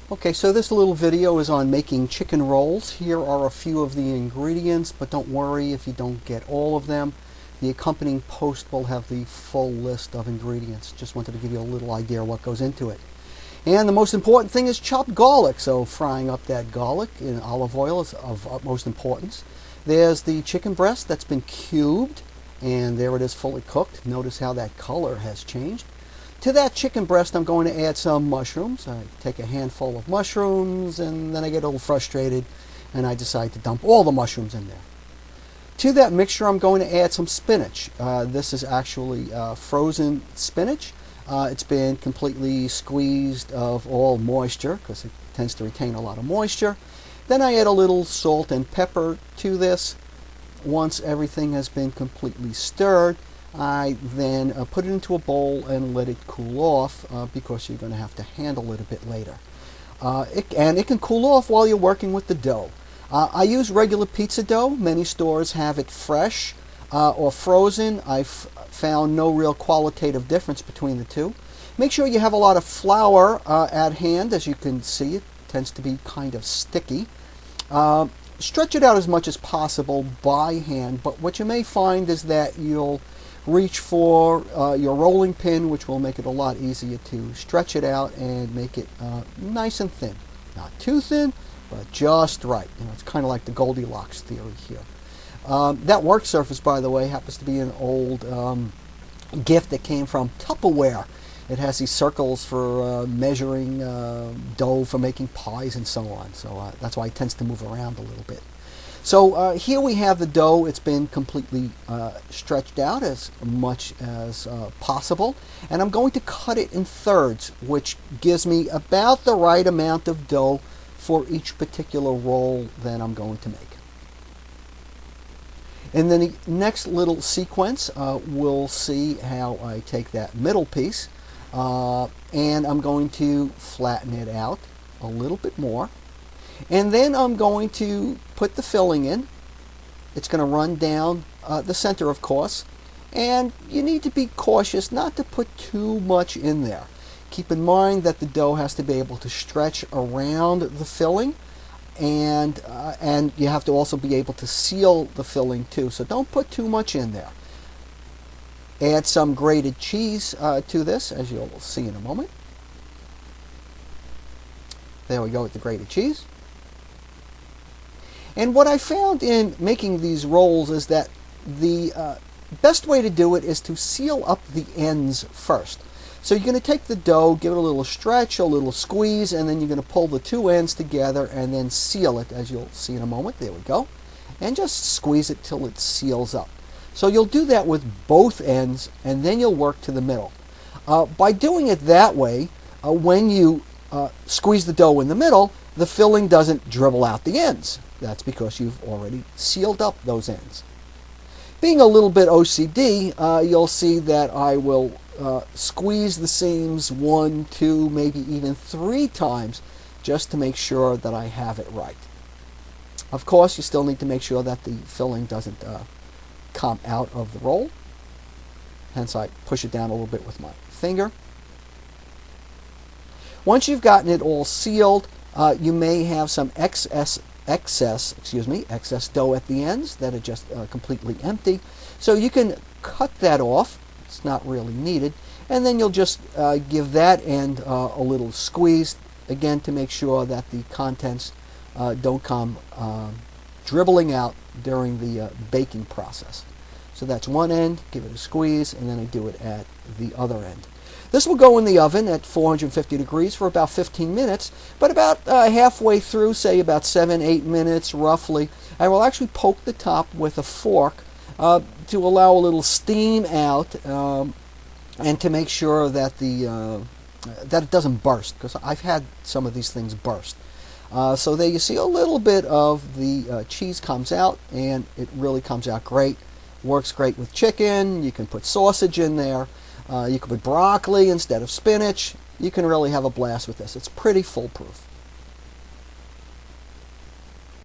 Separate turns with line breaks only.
Okay, so this little video is on making chicken rolls. Here are a few of the ingredients, but don't worry if you don't get all of them. The accompanying post will have the full list of ingredients. Just wanted to give you a little idea of what goes into it. And the most important thing is chopped garlic, so frying up that garlic in olive oil is of utmost importance. There's the chicken breast that's been cubed, and there it is fully cooked. Notice how that color has changed. To that chicken breast, I'm going to add some mushrooms. I take a handful of mushrooms, and then I get a little frustrated, and I decide to dump all the mushrooms in there. To that mixture, I'm going to add some spinach. This is actually frozen spinach. It's been completely squeezed of all moisture, because it tends to retain a lot of moisture. Then I add a little salt and pepper to this. Once everything has been completely stirred, I then put it into a bowl and let it cool off because you're going to have to handle it a bit later. And it can cool off while you're working with the dough. I use regular pizza dough. Many stores have it fresh or frozen. I've found no real qualitative difference between the two. Make sure you have a lot of flour at hand. As you can see, it tends to be kind of sticky. Stretch it out as much as possible by hand, but what you may find is that you'll reach for your rolling pin, which will make it a lot easier to stretch it out and make it nice and thin. Not too thin, but just right. You know, it's kind of like the Goldilocks theory here. That work surface, by the way, happens to be an old gift that came from Tupperware. It has these circles for measuring dough for making pies and so on. So that's why it tends to move around a little bit. So here we have the dough. It's been completely stretched out as much as possible. And I'm going to cut it in thirds, which gives me about the right amount of dough for each particular roll that I'm going to make. In the next little sequence, we'll see how I take that middle piece and I'm going to flatten it out a little bit more. And then I'm going to put the filling in. It's going to run down the center, of course. And you need to be cautious not to put too much in there. Keep in mind that the dough has to be able to stretch around the filling. And you have to also be able to seal the filling too. So don't put too much in there. Add some grated cheese to this, as you'll see in a moment. There we go with the grated cheese. And what I found in making these rolls is that the best way to do it is to seal up the ends first. So you're going to take the dough, give it a little stretch, a little squeeze, and then you're going to pull the two ends together and then seal it, as you'll see in a moment. There we go. And just squeeze it till it seals up. So you'll do that with both ends, and then you'll work to the middle. By doing it that way, when you squeeze the dough in the middle, the filling doesn't dribble out the ends. That's because you've already sealed up those ends. Being a little bit OCD, you'll see that I will squeeze the seams 1, 2, maybe even 3 times just to make sure that I have it right. Of course, you still need to make sure that the filling doesn't come out of the roll. Hence, I push it down a little bit with my finger. Once you've gotten it all sealed, you may have some excess dough at the ends that are just completely empty. So you can cut that off. It's not really needed. And then you'll just give that end a little squeeze, again, to make sure that the contents don't come dribbling out during the baking process. So that's one end, give it a squeeze, and then I do it at the other end. This will go in the oven at 450 degrees for about 15 minutes, but about halfway through, say about 7-8 minutes roughly, I will actually poke the top with a fork to allow a little steam out and to make sure that that it doesn't burst, because I've had some of these things burst. So there you see a little bit of the cheese comes out, and it really comes out great. Works great with chicken. You can put sausage in there. You can put broccoli instead of spinach. You can really have a blast with this. It's pretty foolproof.